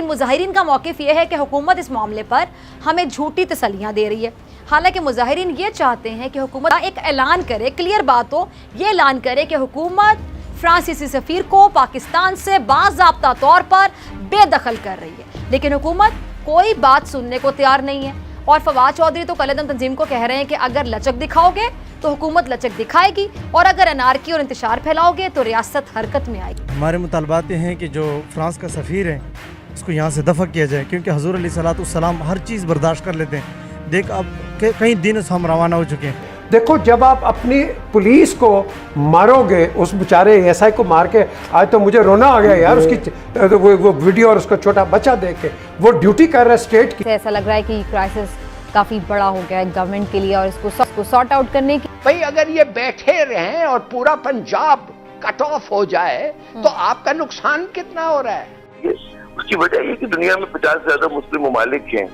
مظاہرین کا موقف یہ ہے کہ حکومت اس معاملے پر ہمیں جھوٹی تسلیاں دے رہی ہے، حالانکہ مظاہرین یہ چاہتے ہیں کہ حکومت ایک اعلان کرے، کلیئر بات ہو، یہ اعلان کرے کہ حکومت فرانسیسی سفیر کو پاکستان سے باضابطہ طور پر بے دخل کر رہی ہے، لیکن حکومت کوئی بات سننے کو تیار نہیں ہے۔ اور فواد چودھری تو قلعہ تنظیم کو کہہ رہے ہیں کہ اگر لچک دکھاؤ گے تو حکومت لچک دکھائے گی، اور اگر انارکی اور انتشار پھیلاؤ گے تو ریاست حرکت میں آئے گی۔ ہمارے مطالبات یہ ہیں کہ جو فرانس کا سفیر ہے اس کو یہاں سے دفع کیا جائے، کیونکہ حضور علیہ الصلوۃ والسلام ہر چیز برداشت کر لیتے ہیں۔ دیکھ اب کئی دن سے ہم روانہ ہو چکے ہیں۔ دیکھو جب آپ اپنی پولیس کو مارو گے، اس بیچارے ایس آئی کو مار کے، آج تو مجھے رونا آ گیا یار، اس کی وہ ویڈیو اور اس کا چھوٹا بچہ دیکھ کے، وہ ڈیوٹی کر رہا ہے اسٹیٹ کی۔ ایسا لگ رہا ہے کہ کرائسس کافی بڑا ہو گیا ہے گورنمنٹ کے لیے، اور اس کو سارٹ آؤٹ کرنے کی بھئی اگر یہ بیٹھے رہیں اور پورا پنجاب کٹ آف ہو جائے تو آپ کا نقصان کتنا ہو رہا ہے؟ اس کی وجہ یہ کہ دنیا میں 50 سے زیادہ مسلم ممالک ہیں،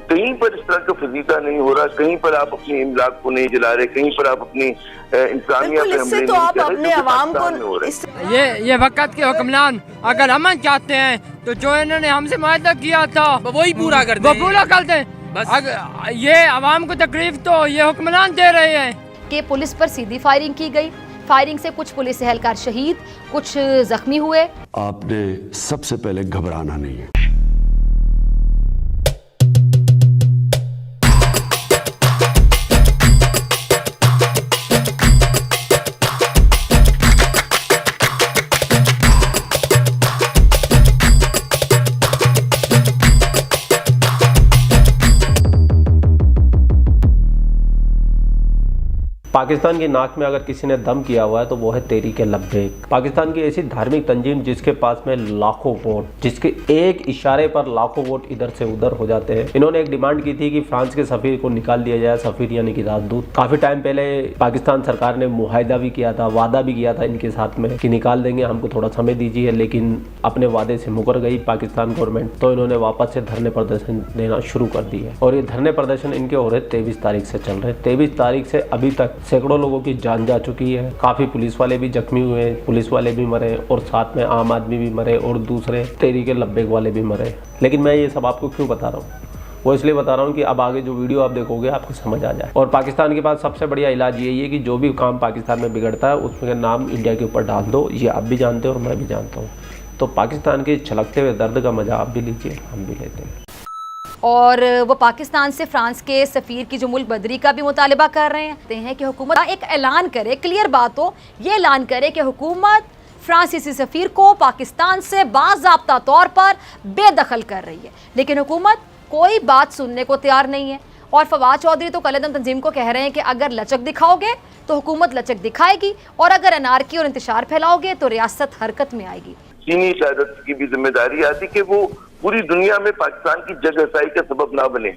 کہیں پر اس طرح کا فضیحہ نہیں ہو رہا، کہیں پر آپ اپنی املاک کو نہیں جلا رہے، کہیں پر آپ اپنی انسانیت پہ حملے نہیں کر رہے، عوام کو یہ وقت کے حکمران اگر امن چاہتے ہیں تو جو انہوں نے ہم سے معاہدہ کیا تھا وہی پورا کر دیں، وہ پورا کر دیں۔ یہ عوام کو تکلیف تو یہ حکمران دے رہے ہیں کہ پولیس پر سیدھی فائرنگ کی گئی، فائرنگ سے کچھ پولیس اہلکار شہید، کچھ زخمی ہوئے۔ آپ نے سب سے پہلے گھبرانا نہیں ہے۔ پاکستان کی ناک میں اگر کسی نے دم کیا ہوا ہے تو وہ ہے تحریک لبیک۔ پاکستان کی ایسی دھارمک تنظیم جس کے پاس میں لاکھوں ووٹ، جس کے ایک اشارے پر لاکھوں ووٹ ادھر سے ادھر ہو جاتے ہیں۔ انہوں نے ایک ڈیمانڈ کی تھی کہ فرانس کے سفیر کو نکال دیا جائے، سفیر یعنی کہ رازدوت۔ کافی ٹائم پہلے پاکستان سرکار نے معاہدہ بھی کیا تھا، وعدہ بھی کیا تھا ان کے ساتھ میں کہ نکال دیں گے، ہم کو تھوڑا سمے دیجیے، لیکن اپنے وعدے سے مکر گئی پاکستان گورنمنٹ۔ تو انہوں نے واپس سے دھرنے پردرشن دینا شروع کر دی ہے، اور یہ دھرنے پردرشن ان کے ہو رہے 23 تاریخ سے چل رہے۔ 23 تاریخ سے ابھی تک سینکڑوں لوگوں کی جان جا چکی ہے، کافی پولیس والے بھی زخمی ہوئے ہیں، پولیس والے بھی مرے، اور ساتھ میں عام آدمی بھی مرے، اور دوسرے تحریک لبیک والے بھی مرے۔ لیکن میں یہ سب آپ کو کیوں بتا رہا ہوں؟ وہ اس لیے بتا رہا ہوں کہ اب آگے جو ویڈیو آپ دیکھو گے آپ کو سمجھ آ جائے۔ اور پاکستان کے پاس سب سے بڑھیا علاج یہی ہے کہ جو بھی کام پاکستان میں بگڑتا ہے اس میں نام انڈیا کے اوپر ڈال دو۔ یہ آپ بھی جانتے ہیں اور میں بھی جانتا ہوں۔ تو پاکستان کے چھلکتے ہوئے درد کا مزہ آپ بھی لیجیے، ہم بھی لیتے ہیں۔ اور وہ پاکستان سے فرانس کے سفیر کی جو ملک بدری کا بھی مطالبہ کر رہے ہیں کہ حکومت ایک اعلان کرے، کلیئر بات ہو، یہ اعلان کرے کہ حکومت فرانسیسی سفیر کو پاکستان سے باضابطہ طور پر بے دخل کر رہی ہے، لیکن حکومت کوئی بات سننے کو تیار نہیں ہے۔ اور فواد چودھری تو قلعہ تنظیم کو کہہ رہے ہیں کہ اگر لچک دکھاؤ گے تو حکومت لچک دکھائے گی، اور اگر انارکی اور انتشار پھیلاؤ گے تو ریاست حرکت میں آئے گی۔ چینی قیادت کی بھی ذمہ داری آتی کہ وہ پوری دنیا میں پاکستان کی جگ ہسائی کا سبب نہ بنے۔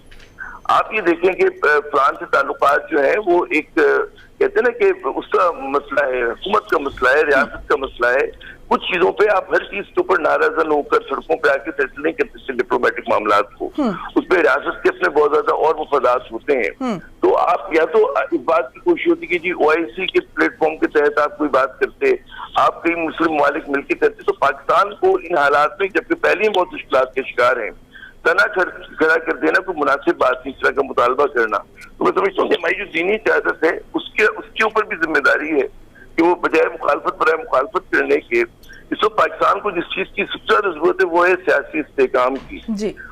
آپ یہ دیکھیں کہ فرانس سے تعلقات جو ہیں وہ ایک کہتے ہیں نا کہ اس کا مسئلہ ہے، حکومت کا مسئلہ ہے، ریاست کا مسئلہ ہے۔ کچھ چیزوں پہ آپ ہر چیز کے اوپر ناراض ہو کر سڑکوں پہ آ کے فیصلے نہیں کرتے تھے ڈپلومیٹک معاملات کو، اس پہ ریاست کے اپنے بہت زیادہ اور مفادات ہوتے ہیں۔ تو آپ یا تو اس بات کی کوشش ہوتی کہ جی OIC کے پلیٹ فارم کے تحت آپ کوئی بات کرتے، آپ کئی مسلم ممالک مل کے کرتے، تو پاکستان کو ان حالات میں جبکہ پہلے ہی بہت مشکلات کے شکار ہیں، تنا کھڑا کر دینا کوئی مناسب بات نہیں، اس طرح کا مطالبہ کرنا۔ تو میں سمجھتا ہوں کہ ہماری جو دینی قیادت ہے اس کے اوپر بھی ذمہ داری ہے کہ وہ بجائے مخالفت برائے مخالفت کرنے کے، اس وقت پاکستان کو جس چیز کی سب سے زیادہ ضرورت ہے وہ ہے سیاسی استحکام کی،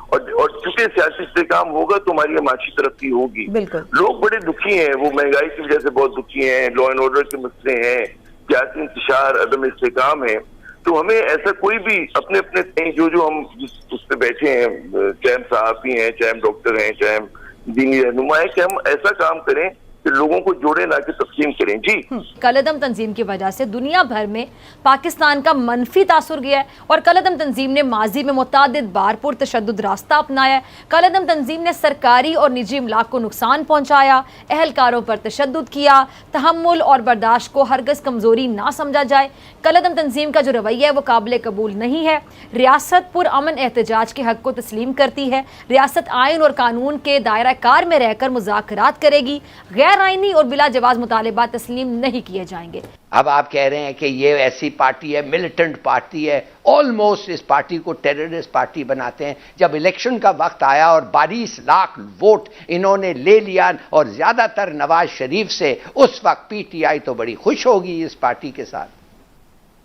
اور چونکہ سیاسی استحکام ہوگا تو ہماری معاشی ترقی ہوگی۔ لوگ بڑے دکھی ہیں، وہ مہنگائی کی وجہ سے بہت دکھی ہیں، لا اینڈ آرڈر کے مسئلے ہیں، سیاسی انتشار، عدم استحکام ہے۔ تو ہمیں ایسا کوئی بھی اپنے جو ہم جس اس پہ بیٹھے ہیں، چاہے ہم صحافی ہیں، چاہے ہم ڈاکٹر ہیں، چاہے ہم دینی رہنما ہیں، کہ ہم ایسا کام کریں کہ لوگوں کو جوڑے نہ کہ تقسیم کریں۔ جی قلعہ تنظیم کی وجہ سے دنیا بھر میں پاکستان کا منفی تاثر گیا ہے، اور قلعہ تنظیم نے ماضی میں متعدد بار پرتشدد راستہ اپنایا ہے۔ قلعہ تنظیم نے سرکاری اور نجی املاک کو نقصان پہنچایا، اہلکاروں پر تشدد کیا۔ تحمل اور برداشت کو ہرگز کمزوری نہ سمجھا جائے۔ قلعہ تنظیم کا جو رویہ ہے وہ قابل قبول نہیں ہے۔ ریاست پرامن احتجاج کے حق کو تسلیم کرتی ہے۔ ریاست آئین اور قانون کے دائرہ کار میں رہ کر مذاکرات کرے گی، غیر बगैर आईनी और बिला जवाज मुतालिबात तस्लीम नहीं किए जाएंगे। अब आप कह रहे हैं कि ये ऐसी पार्टी है, मिलिटेंट पार्टी है, ऑलमोस्ट इस पार्टी को टेररिस्ट पार्टी बनाते हैं। जब इलेक्शन का वक्त आया और 22 लाख वोट इन्होंने ले लिया और ज्यादातर नवाज शरीफ से, उस वक्त पीटीआई तो बड़ी खुश होगी इस पार्टी के साथ।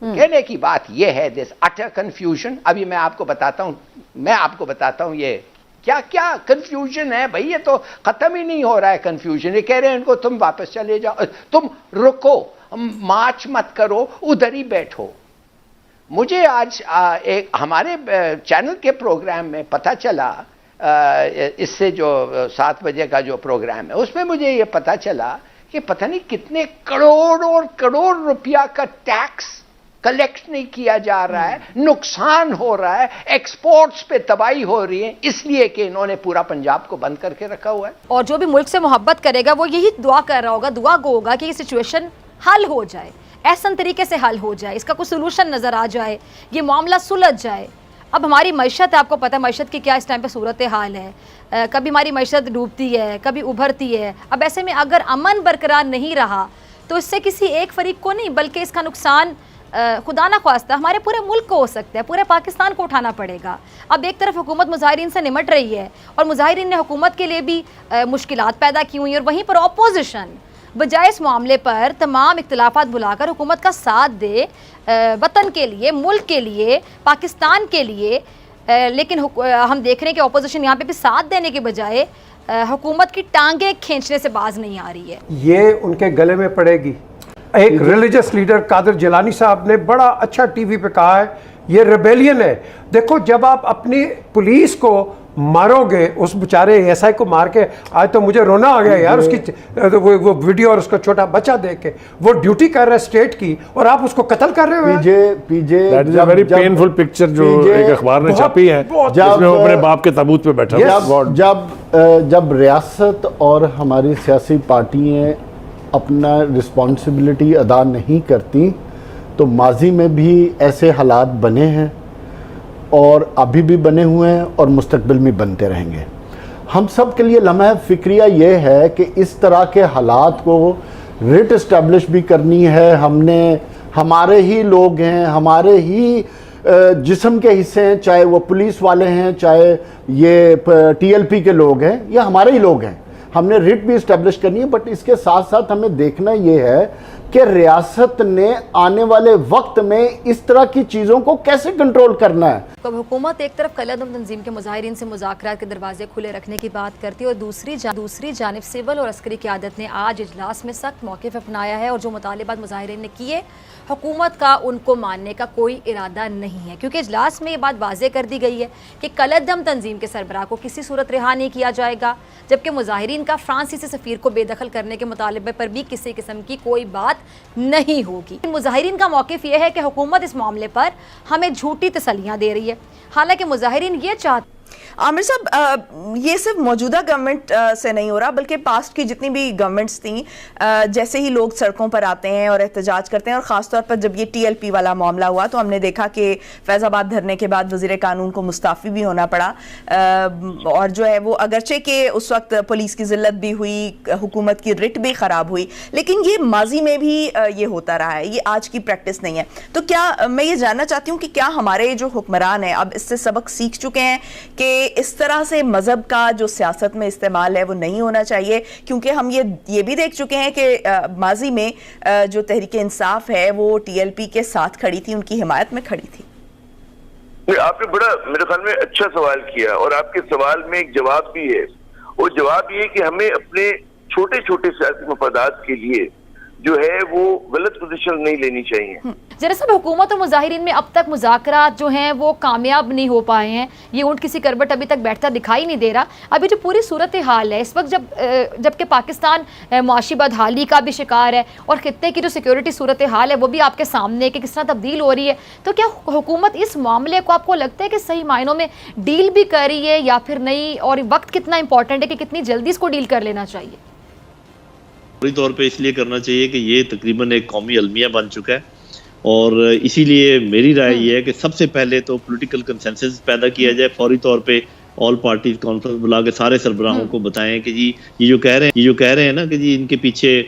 कहने की बात यह है, दिस अटर कंफ्यूजन। अभी मैं आपको बताता हूं ये क्या क्या कंफ्यूजन है भाई, ये तो खत्म ही नहीं हो रहा है कंफ्यूजन। ये कह रहे हैं इनको तुम वापस चले जाओ, तुम रुको, मार्च मत करो, उधर ही बैठो। मुझे आज एक हमारे चैनल के प्रोग्राम में पता चला, इससे जो 7 बजे का जो प्रोग्राम है उसमें मुझे ये पता चला कि पता नहीं कितने करोड़ और करोड़ रुपया का टैक्स कलेक्ट नहीं किया जा रहा है, नुकसान हो रहा है, एक्सपोर्ट्स पे तबाही हो रही है, इसलिए कि इन्होंने पूरा पंजाब को बंद करके रखा हुआ है। और जो भी मुल्क से मोहब्बत करेगा वो यही दुआ कर रहा होगा, दुआ गो होगा कि ये सिचुएशन हल हो जाए, ऐसा तरीके से हल हो जाए, इसका कोई सोल्यूशन नज़र आ जाए, ये मामला सुलझ जाए। अब हमारी मैशत है, आपको पता है मैशत की क्या इस टाइम पे सूरत हाल है, कभी हमारी मैशत डूबती है, कभी उभरती है। अब ऐसे में अगर अमन बरकरार नहीं रहा तो इससे किसी एक फरीक को नहीं बल्कि इसका नुकसान खुदा ना ख्वास्ता हमारे पूरे मुल्क को हो सकता है, पूरे पाकिस्तान को उठाना पड़ेगा। अब एक तरफ हुकूमत मुजाहिरीन से निमट रही है और मुजाहिरीन ने हुकूमत के लिए भी मुश्किलात पैदा की हुई, और वहीं पर अपोजिशन बजाय इस मामले पर तमाम इख्तिलाफात बुलाकर हुकूमत का साथ दे वतन के लिए, मुल्क के लिए, पाकिस्तान के लिए। लेकिन हम देख रहे हैं कि अपोजिशन यहाँ पे भी साथ देने के बजाय हुकूमत की टांगें खींचने से बाज नहीं आ रही है। ये उनके गले में पड़ेगी। एक रिलीजियस लीडर कादर जिलानी साहब ने बड़ा अच्छा टीवी पे कहा है, ये रेबेलियन है। देखो जब आप अपनी पुलिस को मारोगे, उस बेचारे एसआई को मार के, आज तो मुझे रोना आ गया यार उसकी वो वीडियो और उसका छोटा बच्चा देख के। वो ड्यूटी कर रहा है स्टेट की और आप उसको कत्ल कर रहे हो। पीजे that is a very painful picture जो एक अखबार ने छापी है, जिसमें वो अपने बाप के ताबूत पे बैठा है। जब रियासत और हमारी सियासी पार्टियां अपना रिस्पॉन्सिबिलिटी अदा नहीं करती तो माजी में भी ऐसे हालात बने हैं और अभी भी बने हुए हैं और मुस्तकबिल में बनते रहेंगे। हम सब के लिए लम्हा फ़िक्रिया ये है कि इस तरह के हालात को रिट इस्टेब्लिश भी करनी है। हमने, हमारे ही लोग हैं, हमारे ही जिस्म के हिस्से हैं, चाहे वो पुलिस वाले हैं, चाहे ये टीएलपी के लोग हैं, ये हमारे ही लोग हैं। हमने रिट भी इस्टेब्लिश करनी है, बट इसके साथ साथ हमें देखना ये है कि रियासत ने आने वाले वक्त में इस तरह की चीज़ों को कैसे कंट्रोल करना है। तो हुकूमत एक तरफ कलअदम तंजीम के मुजाहिरीन से मुज़ाकरात के दरवाजे खुले रखने की बात करती है और दूसरी जानिब सिविल और अस्करी क़यादत ने आज इजलास में सख्त मौक़िफ़ अपनाया है और जो मुतालिबात मुजाहिरीन ने किए हुकूमत का उनको मानने का कोई इरादा नहीं है, क्योंकि इजलास में ये बात वाज़े कर दी गई है कि कलअदम तंजीम के सरबराह को किसी सूरत रिहा नहीं किया जाएगा, जबकि मुजाहिरीन का फ्रांसीसी सफ़ीर को बेदखल करने के मुतालबे पर भी किसी किस्म की कोई बात नहीं होगी। मुजाहिरीन का मौक़िफ़ ये है कि हुकूमत इस मामले पर हमें झूठी तसल्लियाँ दे रही है, हालांकि मुजाहिरीन ये चाहते। आमिर साहब, ये सिर्फ मौजूदा गवर्नमेंट से नहीं हो रहा बल्कि पास्ट की जितनी भी गवर्नमेंट्स थी, जैसे ही लोग सड़कों पर आते हैं और एहतजाज करते हैं, और ख़ासतौर पर जब ये टीएलपी वाला मामला हुआ तो हमने देखा कि फैज़ाबाद धरने के बाद वज़ीर कानून को मुस्ताफ़ी भी होना पड़ा, और जो है वो अगरचे के उस वक्त पुलिस की ज़िल्लत भी हुई, हुकूमत की रिट भी ख़राब हुई, लेकिन ये माजी में भी ये होता रहा है, ये आज की प्रैक्टिस नहीं है। तो क्या मैं ये जानना चाहती हूँ कि क्या हमारे जो हुक्मरान हैं अब इससे सबक सीख चुके हैं कि इस तरह से मजहब का जो सियासत में इस्तेमाल है वो नहीं होना चाहिए, क्योंकि हम ये भी देख चुके हैं कि माजी में जो तहरीक इंसाफ है वो टीएलपी के साथ खड़ी थी, उनकी हिमायत में खड़ी थी। आपने बड़ा मेरे ख्याल में अच्छा सवाल किया और आपके सवाल में एक जवाब भी है, और जवाब ये कि हमें अपने छोटे छोटे सियासी मफादात के लिए जो है वो गलत पोजीशन नहीं लेनी चाहिए। दरअसल हुकूमत और मुजाहिरीन में अब तक मुज़ाकरात जो हैं वो कामयाब नहीं हो पाए हैं, ये ऊँट किसी करबट अभी तक बैठता दिखाई नहीं दे रहा। अभी जो पूरी सूरत हाल है इस वक्त जबकि पाकिस्तान मुआशी बदहाली का भी शिकार है और खित्ते की जो सिक्योरिटी सूरत हाल है वो भी आपके सामने कि किस तरह तब्दील हो रही है, तो क्या हुकूमत इस मामले को आपको लगता है कि सही मायनों में डील भी कर रही है या फिर नहीं, और वक्त कितना इंपॉर्टेंट है कि कितनी जल्दी इसको डील कर लेना चाहिए? फौरी तौर पे इसलिए करना चाहिए कि ये तकरीबन एक कौमी अलमिया बन चुका है, और इसीलिए मेरी राय ये है कि सबसे पहले तो पॉलिटिकल कंसेंसस पैदा किया जाए, फौरी तौर पे ऑल पार्टी कॉन्फ्रेंस बुला के सारे सरबराहों को बताएं कि जी ये जो कह रहे हैं ना कि जी इनके पीछे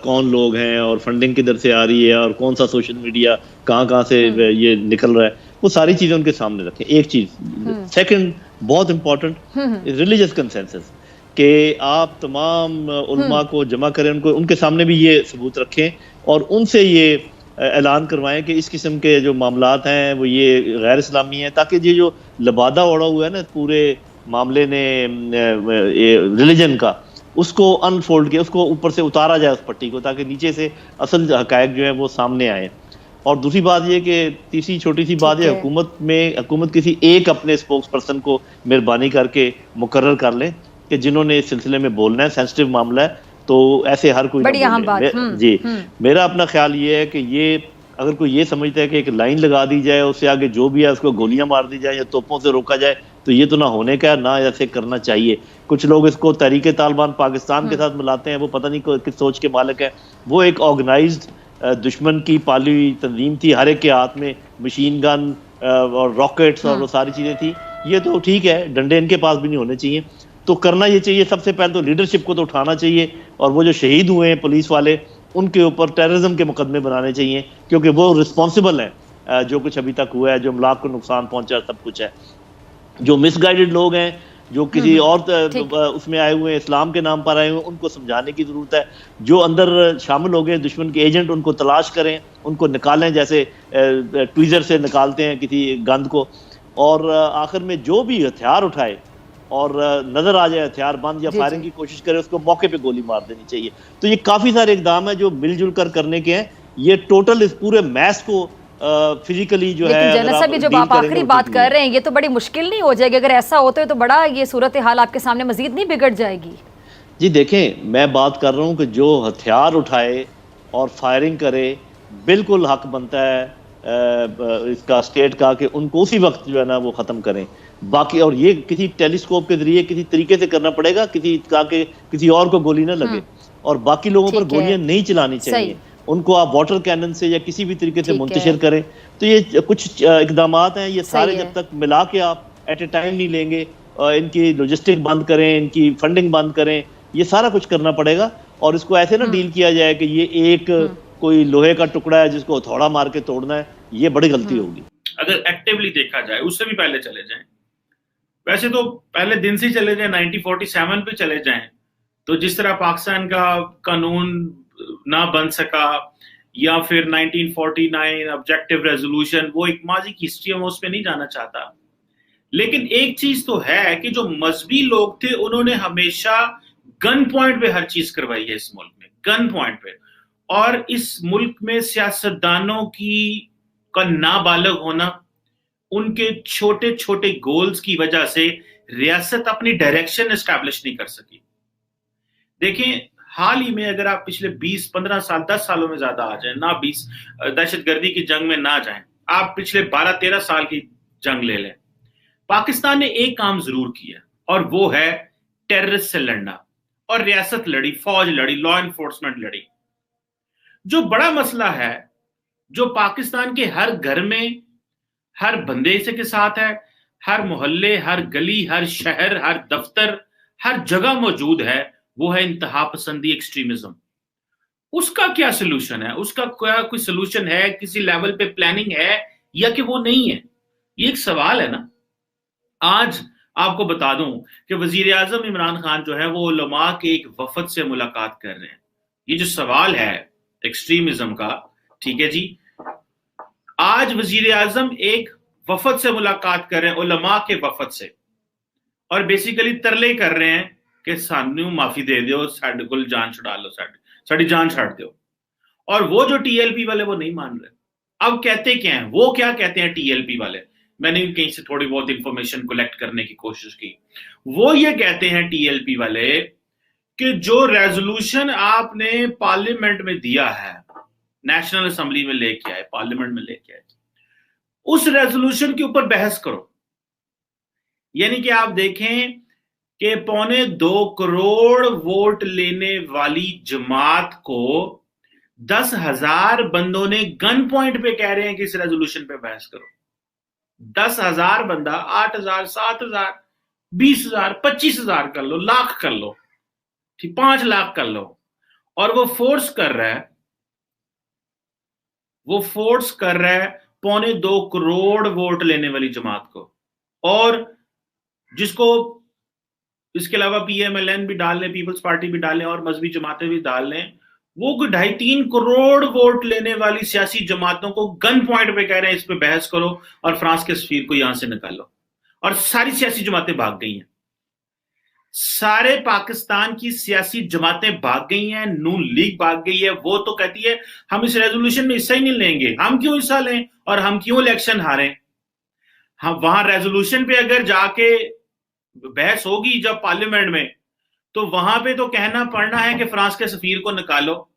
कौन लोग हैं और फंडिंग किधर से आ रही है और कौन सा सोशल मीडिया कहाँ से ये निकल रहा है, वो सारी चीज़ें उनके सामने रखें। एक चीज़। सेकंड बहुत इंपॉर्टेंट, रिलीजियस कंसेंसस, कि आप तमाम उलमा को जमा करें, उनको उनके सामने भी ये सबूत रखें और उनसे ये ऐलान करवाएं कि इस किस्म के जो मामलात हैं वो ये गैर इस्लामी हैं, ताकि ये जो लबादा ओढ़ा हुआ है ना पूरे मामले ने रिलीजन का, उसको अनफोल्ड किया, उसको ऊपर से उतारा जाए उस पट्टी को, ताकि नीचे से असल हक़ाइक़ जो है वो सामने आए। और दूसरी बात ये कि तीसरी छोटी सी बात है, हुकूमत किसी एक अपने स्पोक्स पर्सन को मेहरबानी करके मुकर्रर कर लें कि जिन्होंने इस सिलसिले में बोलना है, सेंसिटिव मामला है, तो ऐसे हर कोई बड़ी अहम बात। जी मेरा अपना ख्याल ये है कि ये अगर कोई ये समझता है कि एक लाइन लगा दी जाए, उससे आगे जो भी है उसको गोलियां मार दी जाए या तोपों से रोका जाए, तो ये तो ना होने का है, ना ऐसे करना चाहिए। कुछ लोग इसको तहरीके तालिबान पाकिस्तान के साथ मिलाते हैं, वो पता नहीं किस सोच के मालिक है। वो एक ऑर्गेनाइज्ड दुश्मन की पाली हुई तंजीम थी, हर एक के हाथ में मशीन गन और रॉकेट्स और वो सारी चीज़ें थी। ये तो ठीक है, डंडे इनके पास भी नहीं होने चाहिए। तो करना ये चाहिए, सबसे पहले तो लीडरशिप को तो उठाना चाहिए, और वो जो शहीद हुए हैं पुलिस वाले, उनके ऊपर टेररिज्म के मुकदमे बनाने चाहिए, क्योंकि वो रिस्पॉन्सिबल है जो कुछ अभी तक हुआ है, जो अमलाक को नुकसान पहुंचा, सब कुछ है। जो मिसगाइडेड लोग हैं, जो किसी और उसमें आए हुए हैं, इस्लाम के नाम पर आए हुए हैं, उनको समझाने की ज़रूरत है। जो अंदर शामिल हो गए दुश्मन के एजेंट, उनको तलाश करें, उनको निकालें, जैसे ट्वीज़र से निकालते हैं किसी गंद को। और आखिर में जो भी हथियार उठाए और नज़र आ जाए हथियार बंद या फायरिंग की कोशिश करे, उसको मौके पे गोली मार देनी चाहिए। तो ये काफ़ी सारे इकदाम है जो मिलजुल कर करने के हैं। ये टोटल इस पूरे मैस को फिजिकली जो है, जनरल साहब ये जो आप आखिरी बात कर रहे हैं, ये तो बड़ी मुश्किल नहीं हो जाएगी? अगर ऐसा होता है तो बड़ा ये सूरत हाल आपके सामने मजीद नहीं बिगड़ जाएगी? जी देखें, मैं बात कर रहा हूँ कि जो हथियार उठाए और फायरिंग करे, बिल्कुल हक बनता है इसका स्टेट का कि उनको उसी वक्त जो है ना वो ख़त्म करें। बाकी और ये किसी टेलीस्कोप के जरिए किसी तरीके से करना पड़ेगा, किसी और को गोली ना लगे, और बाकी लोगों पर गोलियां नहीं चलानी चाहिए। उनको आप वाटर कैनन से या किसी भी तरीके से मुंतशिर करें। तो ये कुछ इकदाम हैं, ये सारे जब तक मिला के आप एट ए टाइम नहीं लेंगे, इनकी लॉजिस्टिक बंद करें, इनकी फंडिंग बंद करें, ये सारा कुछ करना पड़ेगा। और इसको ऐसे ना डील किया जाए कि ये एक कोई लोहे का टुकड़ा है जिसको हथौड़ा मार के तोड़ना है, ये बड़ी गलती होगी। अगर एक्टिवली देखा जाए, उससे भी पहले चले जाएं, वैसे तो पहले दिन से चले जाएं, 1947 पे चले जाएं, तो जिस तरह पाकिस्तान का कानून ना बन सका, या फिर 1949 ऑब्जेक्टिव रेजोल्यूशन, वो एक माजी की हिस्ट्री है, मैं उस पर नहीं जाना चाहता। लेकिन एक चीज तो है कि जो मजहबी लोग थे, उन्होंने हमेशा गन पॉइंट पे हर चीज करवाई है इस मुल्क में, गन पॉइंट पे। और इस मुल्क में सियासतदानों का नाबालिग होना, उनके छोटे छोटे गोल्स की वजह से रियासत अपनी डायरेक्शन एस्टैब्लिश नहीं कर सकी। देखें, हाल ही में अगर आप पिछले 20-15 साल, 10 सालों में ज्यादा आ जाएं, ना 20 दहशतगर्दी की जंग में ना जाएं, आप पिछले 12-13 साल की जंग ले लें, पाकिस्तान ने एक काम जरूर किया, और वो है टेररिस्ट से लड़ना। और रियासत लड़ी, फौज लड़ी, लॉ एनफोर्समेंट लड़ी। जो बड़ा मसला है, जो पाकिस्तान के हर घर में, हर बंदे से के साथ है, हर मोहल्ले, हर गली, हर शहर, हर दफ्तर, हर जगह मौजूद है, वो है इंतहा पसंदी, एक्सट्रीमिज्म। उसका क्या सोल्यूशन है? उसका क्या कोई सोल्यूशन है? किसी लेवल पे प्लानिंग है या कि वो नहीं है? ये एक सवाल है ना। आज आपको बता दूं कि वजीर आजम इमरान खान जो है वो उलमा के एक वफद से मुलाकात कर रहे हैं। ये जो सवाल है एक्सट्रीमिज्म का, ठीक है जी, आज वजीर आजम एक वफद से मुलाकात कर रहे हैं, उलमा के वफद से, और बेसिकली तरले कर रहे हैं कि सानू माफी दे दो, साडे को जान छुड़ा लो, साड़ी जान छाड़ दो। और वो जो टीएलपी वाले वो नहीं मान रहे। अब कहते क्या हैं, वो क्या कहते हैं टीएलपी वाले? मैंने कहीं से थोड़ी बहुत इंफॉर्मेशन कलेक्ट करने की कोशिश की। वो ये कहते हैं टीएलपी वाले कि जो रेजोल्यूशन आपने पार्लियामेंट में दिया है, नेशनल असेंबली में लेके आए, पार्लियामेंट में लेके आए, उस रेजोल्यूशन के ऊपर बहस करो। यानी कि आप देखें कि 2.25 करोड़ वोट लेने वाली जमात को 10,000 बंदों ने गन पॉइंट पे कह रहे हैं कि इस रेजोल्यूशन पे बहस करो। 10,000 बंदा, 8,000, 7,000 20,000 25,000 कर लो, लाख कर लो, ठीक 5 लाख कर लो, और वो फोर्स कर रहा है 2.25 करोड़ वोट लेने वाली जमात को, और जिसको इसके अलावा PMLN भी डाल लें, पीपल्स पार्टी भी डाल लें और मजहबी जमातें भी डाल लें, वो 2.5-3 करोड़ वोट लेने वाली सियासी जमातों को गन पॉइंट पे कह रहे हैं इस पे बहस करो और फ्रांस के सफीर को यहां से निकालो, और सारी सियासी जमातें भाग गई हैं, सारे पाकिस्तान की सियासी जमातें भाग गई हैं, नून लीग भाग गई है। वो तो कहती है हम इस रेजोल्यूशन में हिस्सा ही नहीं लेंगे, हम क्यों हिस्सा लें और हम क्यों इलेक्शन हारें। हम वहां रेजोल्यूशन पे अगर जाके बहस होगी जब पार्लियामेंट में, तो वहां पे तो कहना पड़ना है कि फ्रांस के सफीर को निकालो,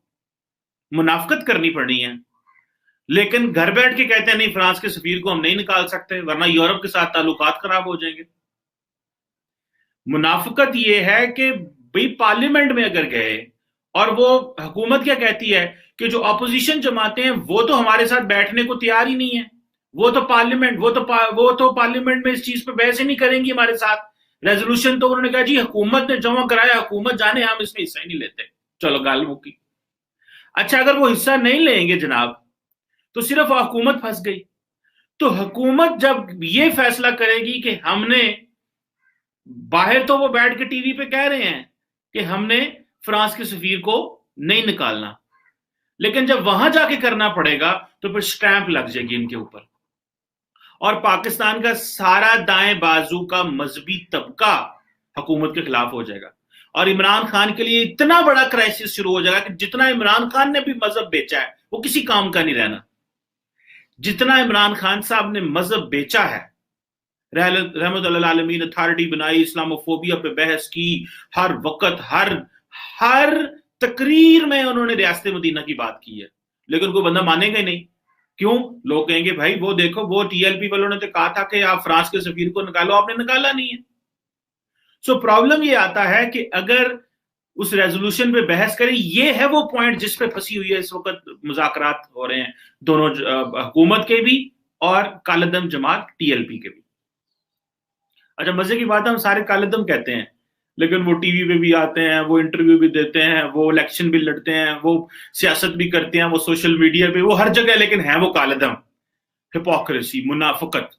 मुनाफकत करनी पड़नी है, लेकिन घर बैठ के कहते हैं नहीं फ्रांस के सफीर को हम नहीं निकाल सकते वरना यूरोप के साथ ताल्लुकात खराब हो जाएंगे। मुनाफकत यह है कि भाई पार्लियामेंट में अगर गए और वो हुकूमत क्या कहती है कि जो अपोजिशन जमाते हैं वो तो हमारे साथ बैठने को तैयार ही नहीं है, वो तो पार्लियामेंट में इस चीज पे बहस ही नहीं करेंगी हमारे साथ। रेजोल्यूशन तो उन्होंने कहा जी हुकूमत ने जमा कराया, हुकूमत जाने, हम इसमें हिस्सा ही नहीं लेते, चलो गाल मुक्की। अच्छा, अगर वो हिस्सा नहीं लेंगे जनाब तो सिर्फ हुकूमत फंस गई। तो हुकूमत जब ये फैसला करेगी कि हमने, बाहर तो वो बैठ के टीवी पे कह रहे हैं कि हमने फ्रांस के सफीर को नहीं निकालना, लेकिन जब वहां जाके करना पड़ेगा तो फिर स्टैंप लग जाएगी इनके ऊपर, और पाकिस्तान का सारा दाएं बाजू का मजहबी तबका हुकूमत के खिलाफ हो जाएगा, और इमरान खान के लिए इतना बड़ा क्राइसिस शुरू हो जाएगा कि जितना इमरान खान ने भी मजहब बेचा है वो किसी काम का नहीं रहना। जितना इमरान खान साहब ने मजहब बेचा है, रहमतुल्लाह आलमीन अथॉरिटी बनाई, इस्लामोफोबिया पे बहस की, हर वक्त हर तकरीर में उन्होंने रियासत मदीना की बात की है, लेकिन कोई बंदा मानेगा ही नहीं। क्यों? लोग कहेंगे भाई वो देखो वो TLP वालों ने तो कहा था कि आप फ्रांस के सफीर को निकालो, आपने निकाला नहीं है। सो प्रॉब्लम ये आता है कि अगर उस रेजोल्यूशन पे बहस करें, ये है वो पॉइंट जिस पे फंसी हुई है इस वक्त मुज़ाकरात हो रहे हैं दोनों हुकूमत के भी और कालेदम जमात TLP के भी। अच्छा, मजे की बात है हम सारे कालेदम कहते हैं, लेकिन वो टीवी पे भी आते हैं, वो इंटरव्यू भी देते हैं, वो इलेक्शन भी लड़ते हैं, वो सियासत भी करते हैं, वो सोशल मीडिया पे, वो हर जगह, लेकिन है वो कालेदम। हिपोक्रेसी, मुनाफकत,